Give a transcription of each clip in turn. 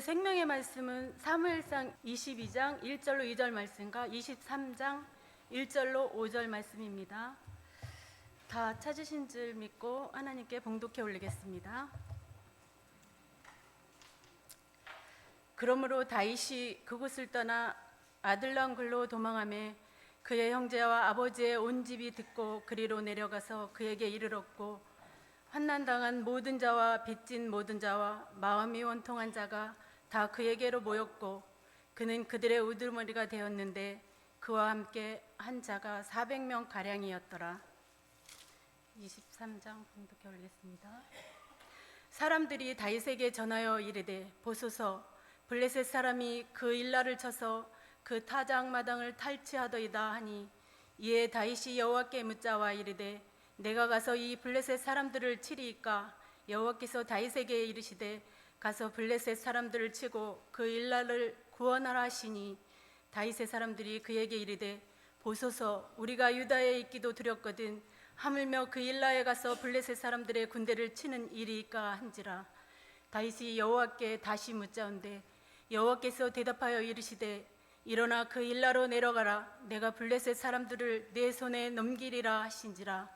생명의 말씀은 사무엘상 22장 1절로 2절 말씀과 23장 1절로 5절 말씀입니다. 다 찾으신 줄 믿고 하나님께 봉독해 올리겠습니다. 그러므로 다윗이 그곳을 떠나 아둘람 굴로 도망하며 그의 형제와 아버지의 온 집이 듣고 그리로 내려가서 그에게 이르렀고, 환난당한 모든 자와 빚진 모든 자와 마음이 원통한 자가 다 그에게로 모였고, 그는 그들의 우두머리가 되었는데 그와 함께 한 자가 400명 가량이었더라. 23장 봉독해 올리겠습니다. 사람들이 다윗에게 전하여 이르되, 보소서, 블레셋 사람이 그 일라를 쳐서 그 타작마당을 탈취하더이다 하니, 이에 다윗이 여호와께 묻자와 이르되, 내가 가서 이 블레셋 사람들을 치리이까? 여호와께서 다윗에게 이르시되, 가서 블레셋 사람들을 치고 그 일라를 구원하라 하시니, 다윗의 사람들이 그에게 이르되, 보소서, 우리가 유다에 있기도 두렵거든 하물며 그 일라에 가서 블레셋 사람들의 군대를 치는 일이이까 한지라. 다윗이 여호와께 다시 묻자온데, 여호와께서 대답하여 이르시되, 일어나 그 일라로 내려가라. 내가 블레셋 사람들을 내 손에 넘기리라 하신지라.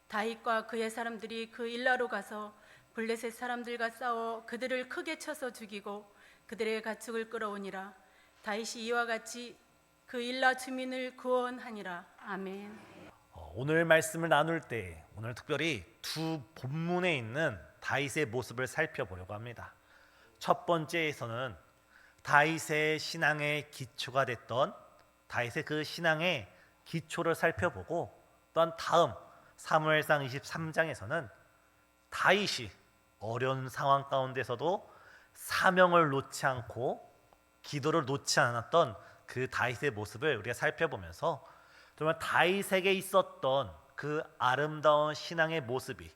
다윗과 그의 사람들이 그 일라로 가서 블레셋 사람들과 싸워 그들을 크게 쳐서 죽이고 그들의 가축을 끌어오니라. 다윗이 이와 같이 그 일라 주민을 구원하니라. 아멘. 오늘 말씀을 나눌 때 오늘 특별히 두 본문에 있는 다윗의 모습을 살펴보려고 합니다. 첫 번째에서는 다윗의 신앙의 기초가 됐던 다윗의 그 신앙의 기초를 살펴보고, 또한 다음 사무엘상 23장에서는 다윗이 어려운 상황 가운데서도 사명을 놓지 않고 기도를 놓지 않았던 그 다윗의 모습을 우리가 살펴보면서, 정말 다윗에게 있었던 그 아름다운 신앙의 모습이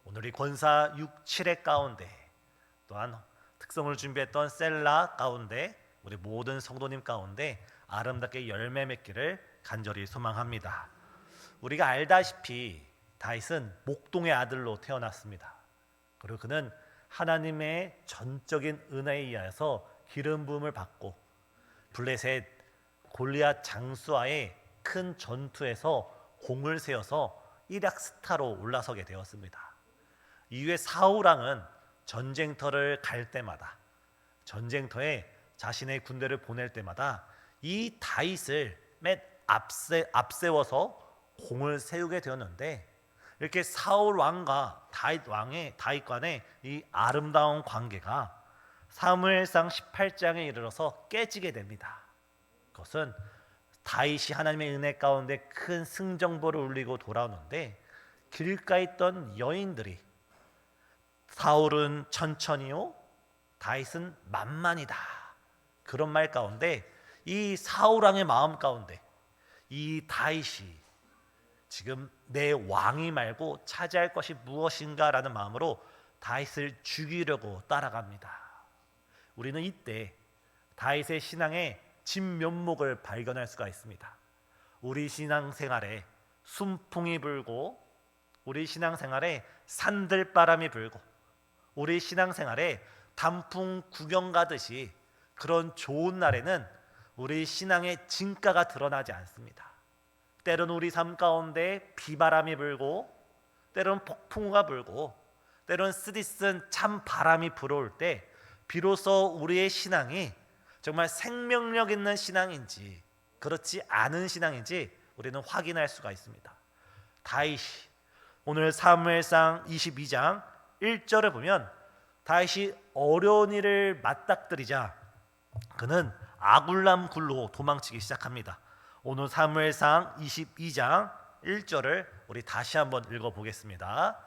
오늘 이 권사 6, 7회 가운데, 또한 특성을 준비했던 셀라 가운데, 우리 모든 성도님 가운데 아름답게 열매 맺기를 간절히 소망합니다. 우리가 알다시피 다윗은 목동의 아들로 태어났습니다. 그리고 그는 하나님의 전적인 은혜에 의하여서 기름 부음을 받고 블레셋 골리앗 장수와의 큰 전투에서 공을 세워서 일약 스타로 올라서게 되었습니다. 이후에 사울 왕은 전쟁터를 갈 때마다, 전쟁터에 자신의 군대를 보낼 때마다 이 다윗을 맨 앞세워서 공을 세우게 되었는데, 이렇게 사울 왕과 다윗 간의 이 아름다운 관계가 사무엘상 18장에 이르러서 깨지게 됩니다. 그것은 다윗이 하나님의 은혜 가운데 큰 승정보를 울리고 돌아오는데, 길가에 있던 여인들이 사울은 천천히요, 다윗은 만만이다, 그런 말 가운데 이 사울 왕의 마음 가운데 이 다윗이 지금 내 왕이 말고 차지할 것이 무엇인가라는 마음으로 다윗을 죽이려고 따라갑니다. 우리는 이때 다윗의 신앙의 진면목을 발견할 수가 있습니다. 우리 신앙생활에 순풍이 불고, 우리 신앙생활에 산들바람이 불고, 우리 신앙생활에 단풍 구경 가듯이 그런 좋은 날에는 우리 신앙의 진가가 드러나지 않습니다. 때로는 우리 삶 가운데 비바람이 불고, 때로는 폭풍우가 불고, 때로는 쓰디쓴 참 바람이 불어올 때 비로소 우리의 신앙이 정말 생명력 있는 신앙인지 그렇지 않은 신앙인지 우리는 확인할 수가 있습니다. 다윗이 오늘 사무엘상 22장 1절을 보면, 다윗이 어려운 일을 맞닥뜨리자 그는 아굴람 굴로 도망치기 시작합니다. 오늘 사무엘상 22장 1절을 우리 다시 한번 읽어보겠습니다.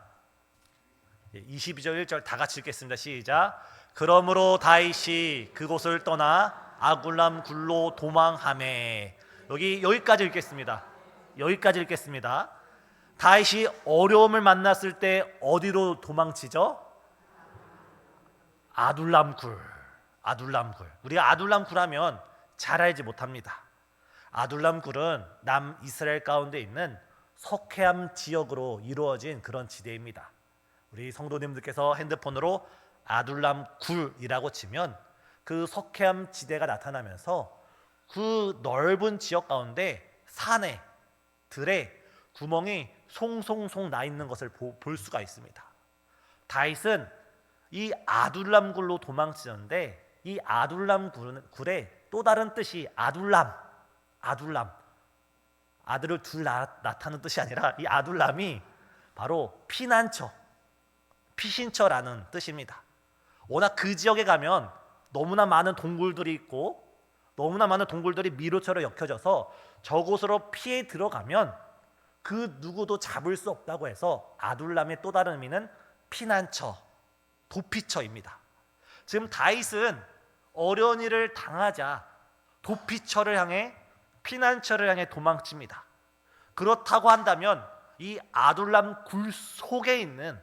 22절 1절 다 같이 읽겠습니다. 시작. 그러므로 다윗이 그곳을 떠나 아굴람 굴로 도망하매. 여기까지 읽겠습니다. 여기까지 읽겠습니다. 다윗이 어려움을 만났을 때 어디로 도망치죠? 아둘람 굴. 우리가 아둘람 굴하면 잘 알지 못합니다. 아둘람 굴은 남이스라엘 가운데 있는 석회암 지역으로 이루어진 그런 지대입니다. 우리 성도님들께서 핸드폰으로 아둘람 굴이라고 치면 그 석회암 지대가 나타나면서 그 넓은 지역 가운데 산에 들에 구멍이 송송송 나 있는 것을 볼 수가 있습니다. 다윗은 이 아둘람 굴로 도망치는데 이 아둘람 굴의 또 다른 뜻이 아둘람, 아들을 둘 낳다는 뜻이 아니라 이 아둘람이 바로 피난처, 피신처라는 뜻입니다. 워낙 그 지역에 가면 너무나 많은 동굴들이 있고 너무나 많은 동굴들이 미로처럼 엮여져서 저곳으로 피해 들어가면 그 누구도 잡을 수 없다고 해서 아둘람의 또 다른 의미는 피난처, 도피처입니다. 지금 다윗은 어려운 일을 당하자 도피처를 향해 피난처를 향해 도망칩니다. 그렇다고 한다면 이 아둘람 굴 속에 있는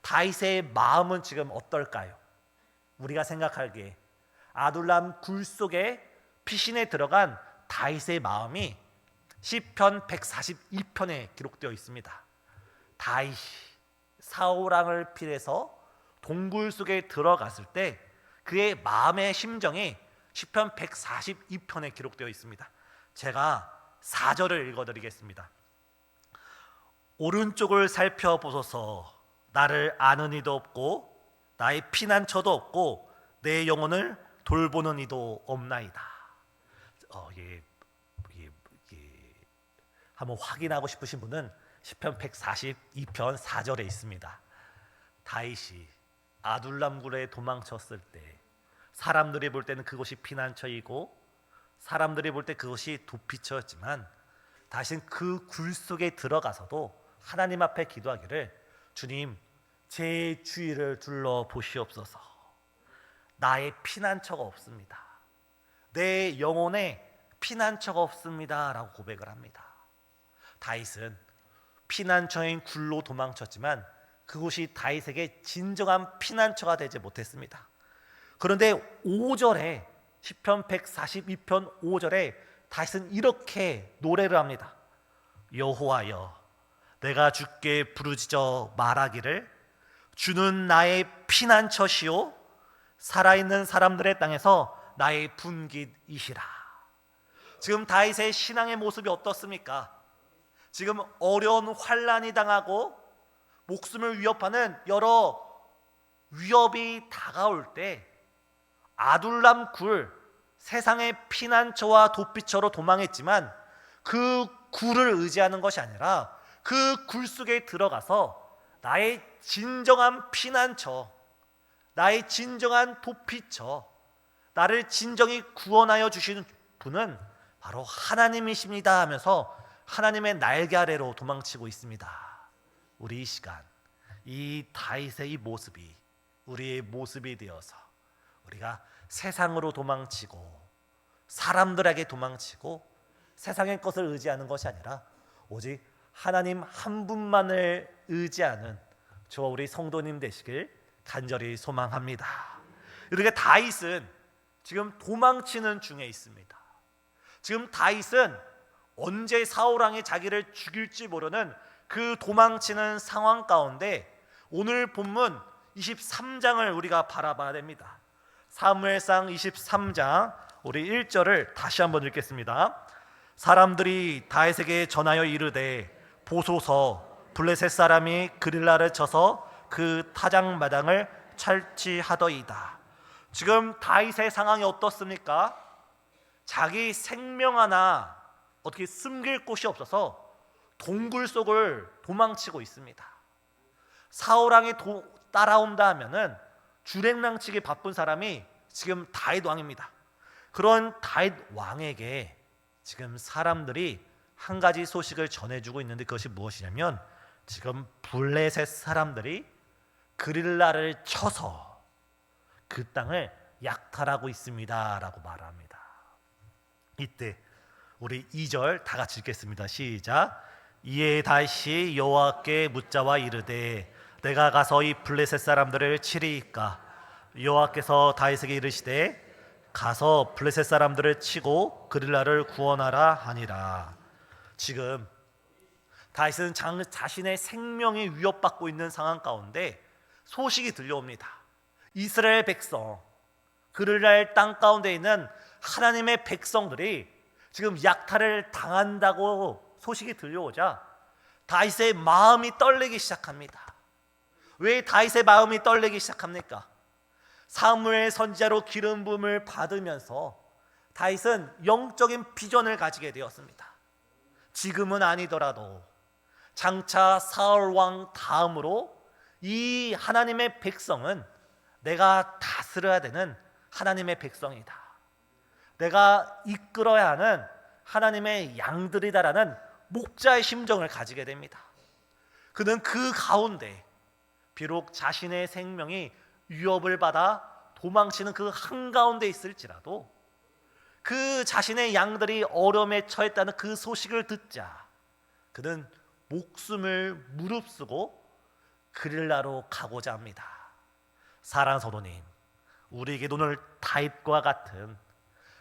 다윗의 마음은 지금 어떨까요? 우리가 생각하기에 아둘람 굴 속에 피신에 들어간 다윗의 마음이 시편 142편에 기록되어 있습니다. 다윗이 사울 왕을 피해서 동굴 속에 들어갔을 때 그의 마음의 심정이 시편 142편에 기록되어 있습니다. 제가 4절을 읽어드리겠습니다. 오른쪽을 살펴보소서. 나를 아는 이도 없고 나의 피난처도 없고 내 영혼을 돌보는 이도 없나이다. 한번 확인하고 싶으신 분은 시편 142편 4절에 있습니다. 다윗이 아둘람 굴에 도망쳤을 때 사람들이 볼 때는 그곳이 피난처이고 사람들이 볼 때 그것이 도피처였지만 다윗은 그 굴 속에 들어가서도 하나님 앞에 기도하기를 주님 제 주위를 둘러보시옵소서. 나의 피난처가 없습니다. 내 영혼에 피난처가 없습니다 라고 고백을 합니다. 다윗은 피난처인 굴로 도망쳤지만 그곳이 다윗에게 진정한 피난처가 되지 못했습니다. 그런데 5절에 시편 142편 5절에 다윗은 이렇게 노래를 합니다. 여호와여 내가 주께 부르짖어 말하기를 주는 나의 피난처시오 살아있는 사람들의 땅에서 나의 분깃이시라. 지금 다윗의 신앙의 모습이 어떻습니까? 지금 어려운 환난이 당하고 목숨을 위협하는 여러 위협이 다가올 때 아둘람 굴, 세상의 피난처와 도피처로 도망했지만 그 굴을 의지하는 것이 아니라 그 굴 속에 들어가서 나의 진정한 피난처, 나의 진정한 도피처, 나를 진정히 구원하여 주시는 분은 바로 하나님이십니다 하면서 하나님의 날개 아래로 도망치고 있습니다. 우리 이 시간 이 다윗의 이 모습이 우리의 모습이 되어서 우리가 세상으로 도망치고 사람들에게 도망치고 세상의 것을 의지하는 것이 아니라 오직 하나님 한 분만을 의지하는 저와 우리 성도님 되시길 간절히 소망합니다. 이렇게 다윗은 지금 도망치는 중에 있습니다. 지금 다윗은 언제 사울 왕이 자기를 죽일지 모르는 그 도망치는 상황 가운데 오늘 본문 23장을 우리가 바라봐야 됩니다. 사무엘상 23장 우리 1절을 다시 한번 읽겠습니다. 사람들이 다윗에게 전하여 이르되 보소서 블레셋 사람이 그릴라를 쳐서 그 타작마당을 찰취하더이다. 지금 다윗의 상황이 어떻습니까? 자기 생명 하나 어떻게 숨길 곳이 없어서 동굴 속을 도망치고 있습니다. 사울 왕이 따라온다 하면은 주랭랑치기 바쁜 사람이 지금 다윗 왕입니다. 그런 다윗 왕에게 지금 사람들이 한 가지 소식을 전해주고 있는데 그것이 무엇이냐면 지금 블레셋 사람들이 그릴라를 쳐서 그 땅을 약탈하고 있습니다 라고 말합니다. 이때 우리 2절 다 같이 읽겠습니다. 시작. 이에 다시 여호와께 묻자와 이르되 내가 가서 이 블레셋 사람들을 치리이까. 여호와께서 다윗에게 이르시되 가서 블레셋 사람들을 치고 그릴라를 구원하라 하니라. 지금 다윗은 자신의 생명이 위협받고 있는 상황 가운데 소식이 들려옵니다. 이스라엘 백성 그를날 땅 가운데 있는 하나님의 백성들이 지금 약탈을 당한다고 소식이 들려오자 다윗의 마음이 떨리기 시작합니다. 왜 다윗의 마음이 떨리기 시작합니까? 사무엘 선지자로 기름 부음을 받으면서 다윗은 영적인 비전을 가지게 되었습니다. 지금은 아니더라도 장차 사울 왕 다음으로 이 하나님의 백성은 내가 다스려야 되는 하나님의 백성이다. 내가 이끌어야 하는 하나님의 양들이다라는 목자의 심정을 가지게 됩니다. 그는 그 가운데 비록 자신의 생명이 위협을 받아 도망치는 그 한가운데 있을지라도 그 자신의 양들이 어려움에 처했다는 그 소식을 듣자 그는 목숨을 무릅쓰고 그릴라로 가고자 합니다. 사랑하는 성도님, 우리에게 오늘 다윗과 같은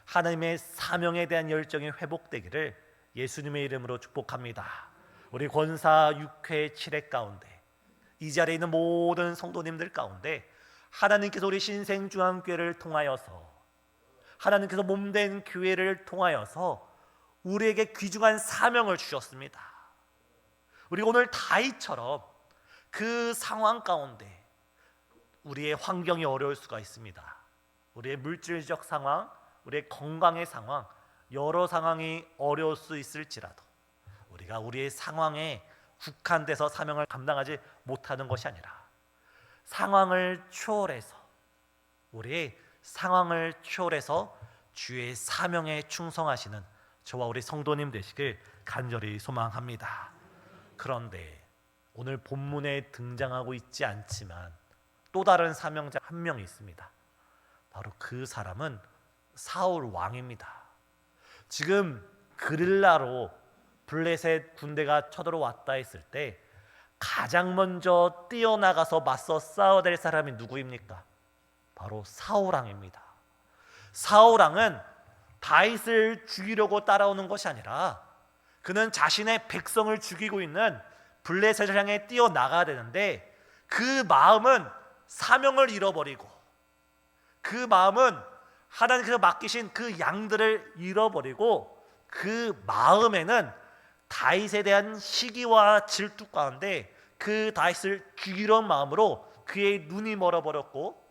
하나님의 사명에 대한 열정이 회복되기를 예수님의 이름으로 축복합니다. 우리 권사 6회 7회 가운데 이 자리에 있는 모든 성도님들 가운데 하나님께서 우리 신생중앙교회를 통하여서 하나님께서 몸된 교회를 통하여서 우리에게 귀중한 사명을 주셨습니다. 우리가 오늘 다윗처럼 그 상황 가운데 우리의 환경이 어려울 수가 있습니다. 우리의 물질적 상황, 우리의 건강의 상황, 여러 상황이 어려울 수 있을지라도 우리가 우리의 상황에 국한돼서 사명을 감당하지 못하는 것이 아니라 상황을 초월해서 우리의 상황을 초월해서 주의 사명에 충성하시는 저와 우리 성도님 되시길 간절히 소망합니다. 그런데 오늘 본문에 등장하고 있지 않지만 또 다른 사명자 한 명이 있습니다. 바로 그 사람은 사울 왕입니다. 지금 그릴라로 블레셋 군대가 쳐들어왔다 했을 때 가장 먼저 뛰어나가서 맞서 싸워야 될 사람이 누구입니까? 바로 사울 왕입니다. 사울 왕은 다윗을 죽이려고 따라오는 것이 아니라 그는 자신의 백성을 죽이고 있는 블레셋을 향해 뛰어나가야 되는데 그 마음은 사명을 잃어버리고 그 마음은 하나님께서 맡기신 그 양들을 잃어버리고 그 마음에는 다윗에 대한 시기와 질투 가운데 그 다윗을 죽이려는 마음으로 그의 눈이 멀어버렸고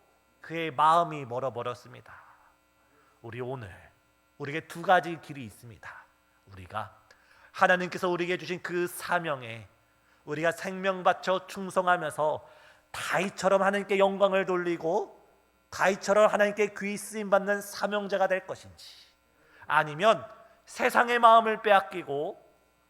그의 마음이 멀어버렸습니다. 우리 오늘 우리에게 두 가지 길이 있습니다. 우리가 하나님께서 우리에게 주신 그 사명에 우리가 생명 바쳐 충성하면서 다윗처럼 하나님께 영광을 돌리고 다윗처럼 하나님께 귀 쓰임 받는 사명자가 될 것인지 아니면 세상의 마음을 빼앗기고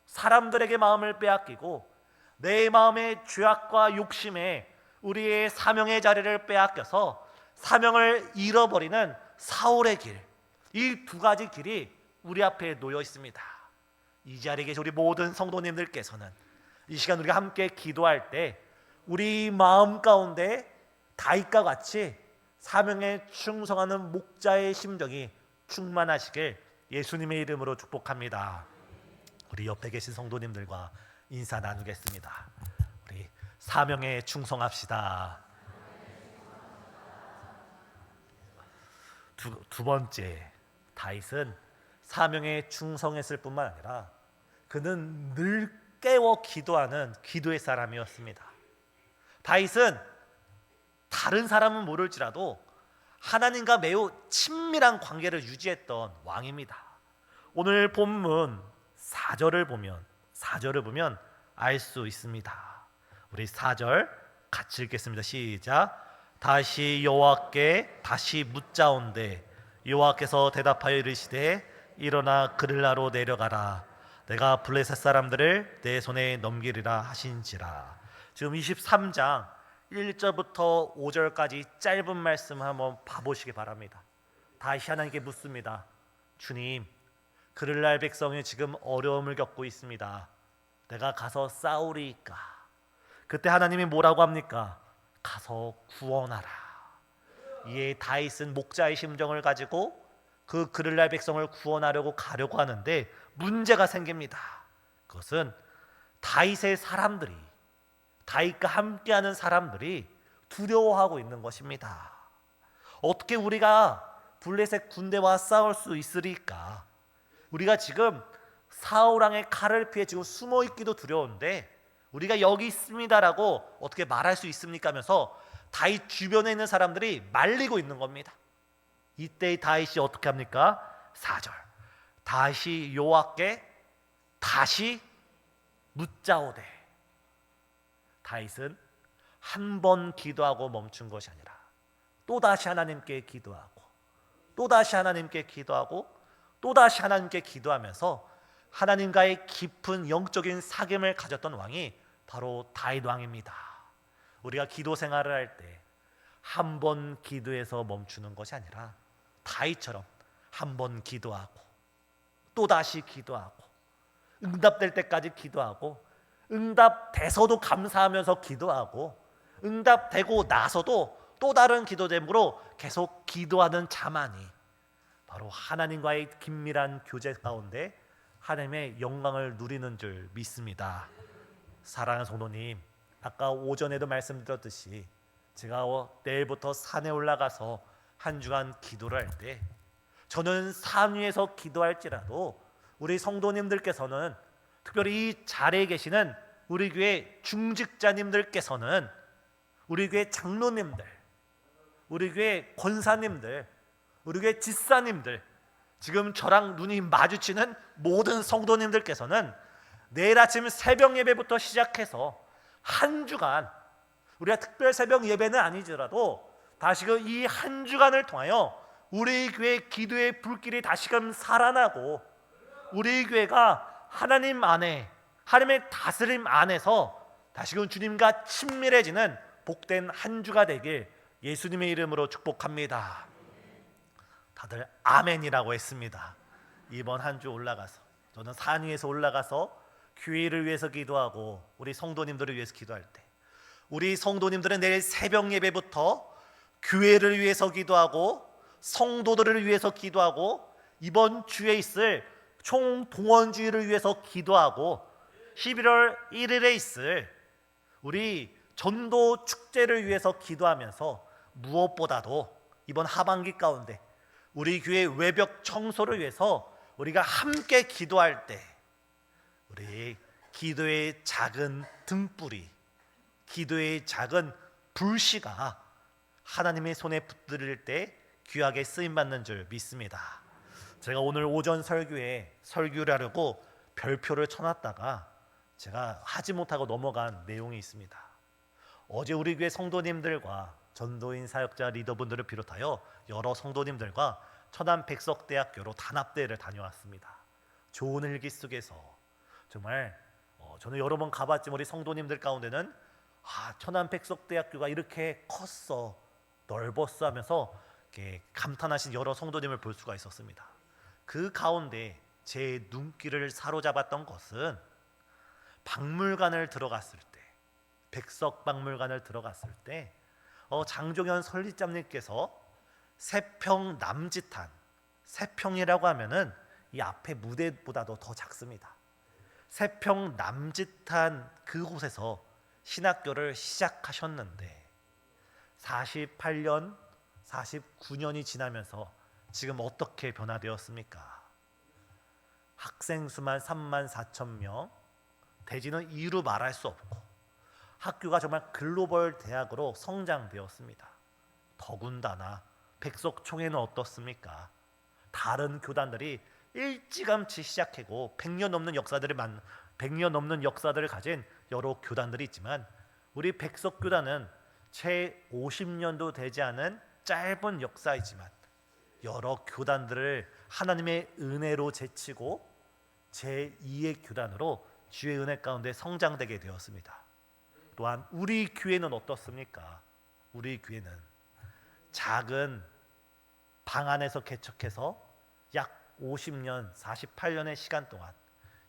사람들에게 마음을 빼앗기고 내 마음의 죄악과 욕심에 우리의 사명의 자리를 빼앗겨서 사명을 잃어버리는 사울의 길, 이 두 가지 길이 우리 앞에 놓여 있습니다. 이 자리에 계신 우리 모든 성도님들께서는 이 시간 우리가 함께 기도할 때 우리 마음 가운데 다윗과 같이 사명에 충성하는 목자의 심정이 충만하시길 예수님의 이름으로 축복합니다. 우리 옆에 계신 성도님들과 인사 나누겠습니다. 우리 사명에 충성합시다. 두 번째, 다윗은 사명에 충성했을 뿐만 아니라 그는 늘 깨워 기도하는 기도의 사람이었습니다. 다윗은 다른 사람은 모를지라도 하나님과 매우 친밀한 관계를 유지했던 왕입니다. 오늘 본문 4절을 보면 알 수 있습니다. 우리 4절 같이 읽겠습니다. 시작. 다시 여호와께 다시 묻자온대 여호와께서 대답하여 이르시되 일어나 그릴라로 내려가라 내가 블레셋 사람들을 내 손에 넘기리라 하신지라. 지금 23장 1절부터 5절까지 짧은 말씀 한번 봐보시기 바랍니다. 다시 하나님께 묻습니다. 주님, 그릴라의 백성이 지금 어려움을 겪고 있습니다. 내가 가서 싸우리이까? 그때 하나님이 뭐라고 합니까? 가서 구원하라. 이에 다윗은 목자의 심정을 가지고 그 그릴라의 백성을 구원하려고 가려고 하는데 문제가 생깁니다. 그것은 다윗의 사람들이, 다윗과 함께하는 사람들이 두려워하고 있는 것입니다. 어떻게 우리가 블레셋 군대와 싸울 수 있으리까? 우리가 지금 사울 왕의 칼을 피해 지금 숨어 있기도 두려운데 우리가 여기 있습니다라고 어떻게 말할 수 있습니까? 하면서 다윗 주변에 있는 사람들이 말리고 있는 겁니다. 이때 다윗이 어떻게 합니까? 4절. 다윗이 여호와께 다시 묻자오되. 다윗은 한 번 기도하고 멈춘 것이 아니라 또다시 하나님께 기도하고 또다시 하나님께 기도하고 또다시 하나님께 기도하면서 하나님과의 깊은 영적인 사귐을 가졌던 왕이 바로 다윗 왕입니다. 우리가 기도 생활을 할 때 한 번 기도해서 멈추는 것이 아니라 다윗처럼 한 번 기도하고 또다시 기도하고 응답될 때까지 기도하고 응답돼서도 감사하면서 기도하고 응답되고 나서도 또 다른 기도 제목으로 계속 기도하는 자만이 바로 하나님과의 긴밀한 교제 가운데 하나님의 영광을 누리는 줄 믿습니다. 사랑하는 성도님, 아까 오전에도 말씀드렸듯이 제가 내일부터 산에 올라가서 한 주간 기도를 할 때 저는 산 위에서 기도할지라도 우리 성도님들께서는 특별히 이 자리에 계시는 우리 교회 중직자님들께서는 우리 교회 장로님들, 우리 교회 권사님들, 우리 교회 집사님들, 지금 저랑 눈이 마주치는 모든 성도님들께서는 내일 아침 새벽 예배부터 시작해서 한 주간, 우리가 특별 새벽 예배는 아니더라도 다시금 이 한 주간을 통하여 우리 교회 기도의 불길이 다시금 살아나고 우리 교회가 하나님 안에, 하나님의 다스림 안에서 다시금 주님과 친밀해지는 복된 한 주가 되길 예수님의 이름으로 축복합니다. 다들 아멘이라고 했습니다. 이번 한 주 올라가서 저는 산 위에서 올라가서 교회를 위해서 기도하고 우리 성도님들을 위해서 기도할 때 우리 성도님들은 내일 새벽 예배부터 교회를 위해서 기도하고 성도들을 위해서 기도하고 이번 주에 있을 총동원주의를 위해서 기도하고 11월 1일에 있을 우리 전도 축제를 위해서 기도하면서 무엇보다도 이번 하반기 가운데 우리 교회 외벽 청소를 위해서 우리가 함께 기도할 때 우리 기도의 작은 등불이, 기도의 작은 불씨가 하나님의 손에 붙들릴 때 귀하게 쓰임받는 줄 믿습니다. 제가 오늘 오전 설교에 설교를 하려고 별표를 쳐놨다가 제가 하지 못하고 넘어간 내용이 있습니다. 어제 우리 교회 성도님들과 전도인 사역자 리더분들을 비롯하여 여러 성도님들과 천안 백석대학교로 단합대회를 다녀왔습니다. 좋은 일기 속에서 정말 저는 여러 번 가봤지만 우리 성도님들 가운데는 천안 백석대학교가 이렇게 컸어, 넓었어 하면서 이렇게 감탄하신 여러 성도님을 볼 수가 있었습니다. 그 가운데 제 눈길을 사로잡았던 것은 박물관을 들어갔을 때, 백석박물관을 들어갔을 때 장종현 설립자님께서 세평 남짓한, 세평이라고 하면은 이 앞에 무대보다도 더 작습니다. 세평 남짓한 그곳에서 신학교를 시작하셨는데 48년, 49년이 지나면서 지금 어떻게 변화되었습니까? 학생 수만 3만 4천 명, 대지는 이루 말할 수 없고 학교가 정말 글로벌 대학으로 성장되었습니다. 더군다나 백석총회는 어떻습니까? 다른 교단들이 일찌감치 시작하고 100년 넘는 역사들을 가진 여러 교단들이 있지만 우리 백석교단은 채 50년도 되지 않은 짧은 역사이지만 여러 교단들을 하나님의 은혜로 제치고 제2의 교단으로 주의 은혜 가운데 성장되게 되었습니다. 또한 우리 교회는 어떻습니까? 우리 교회는 작은 방 안에서 개척해서 약 50년, 48년의 시간 동안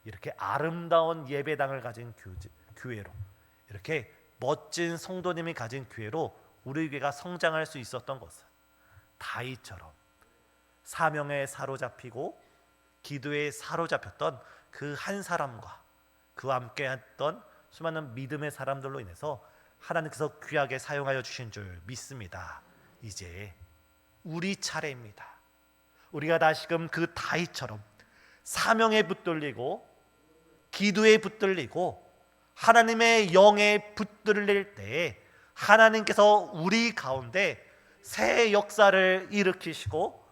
이렇게 아름다운 예배당을 가진 교회로, 이렇게 멋진 성도님이 가진 교회로 우리 교회가 성장할 수 있었던 것은 다윗처럼 사명에 사로잡히고 기도에 사로잡혔던 그 한 사람과 그와 함께 했던 수많은 믿음의 사람들로 인해서 하나님께서 귀하게 사용하여 주신 줄 믿습니다. 이제 우리 차례입니다. 우리가 다시금 그 다윗처럼 사명에 붙들리고 기도에 붙들리고 하나님의 영에 붙들릴 때 하나님께서 우리 가운데 새 역사를 일으키시고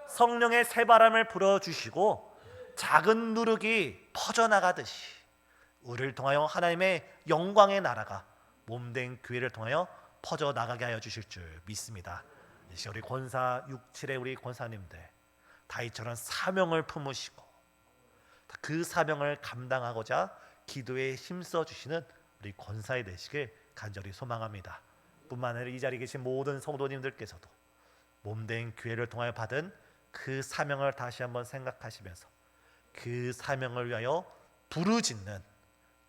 성령의 새바람을 불어주시고 작은 누룩이 퍼져나가듯이 우리를 통하여 하나님의 영광의 나라가 몸된 교회를 통하여 퍼져나가게 하여 주실 줄 믿습니다. 이제 우리 권사 67의 우리 권사님들 다윗처럼 사명을 품으시고 그 사명을 감당하고자 기도에 힘써 주시는 우리 권사이 되시길 간절히 소망합니다. 뿐만 아니라 이 자리에 계신 모든 성도님들께서도 몸된 교회를 통하여 받은 그 사명을 다시 한번 생각하시면서 그 사명을 위하여 부르짖는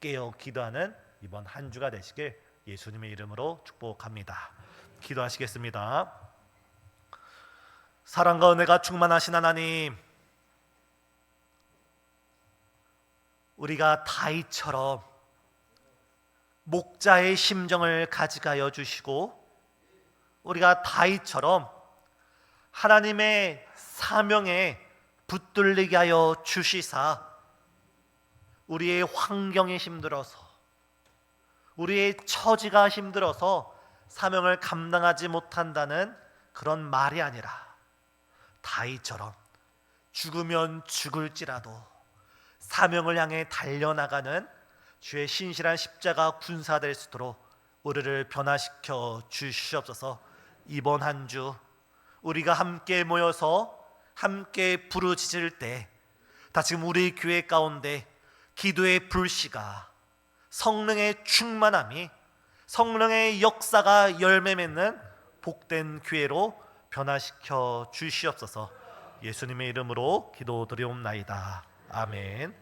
깨어 기도하는 이번 한 주가 되시길 예수님의 이름으로 축복합니다. 기도하시겠습니다. 사랑과 은혜가 충만하신 하나님, 우리가 다윗처럼 목자의 심정을 가지게 하여 주시고 우리가 다윗처럼 하나님의 사명에 붙들리게 하여 주시사 우리의 환경이 힘들어서 우리의 처지가 힘들어서 사명을 감당하지 못한다는 그런 말이 아니라 다윗처럼 죽으면 죽을지라도 사명을 향해 달려나가는 주의 신실한 십자가 군사 될 수 있도록 우리를 변화시켜 주시옵소서. 이번 한 주 우리가 함께 모여서 함께 부르짖을 때 다시금 우리 교회 가운데 기도의 불씨가 성령의 충만함이 성령의 역사가 열매 맺는 복된 교회로 변화시켜 주시옵소서. 예수님의 이름으로 기도드리옵나이다. 아멘.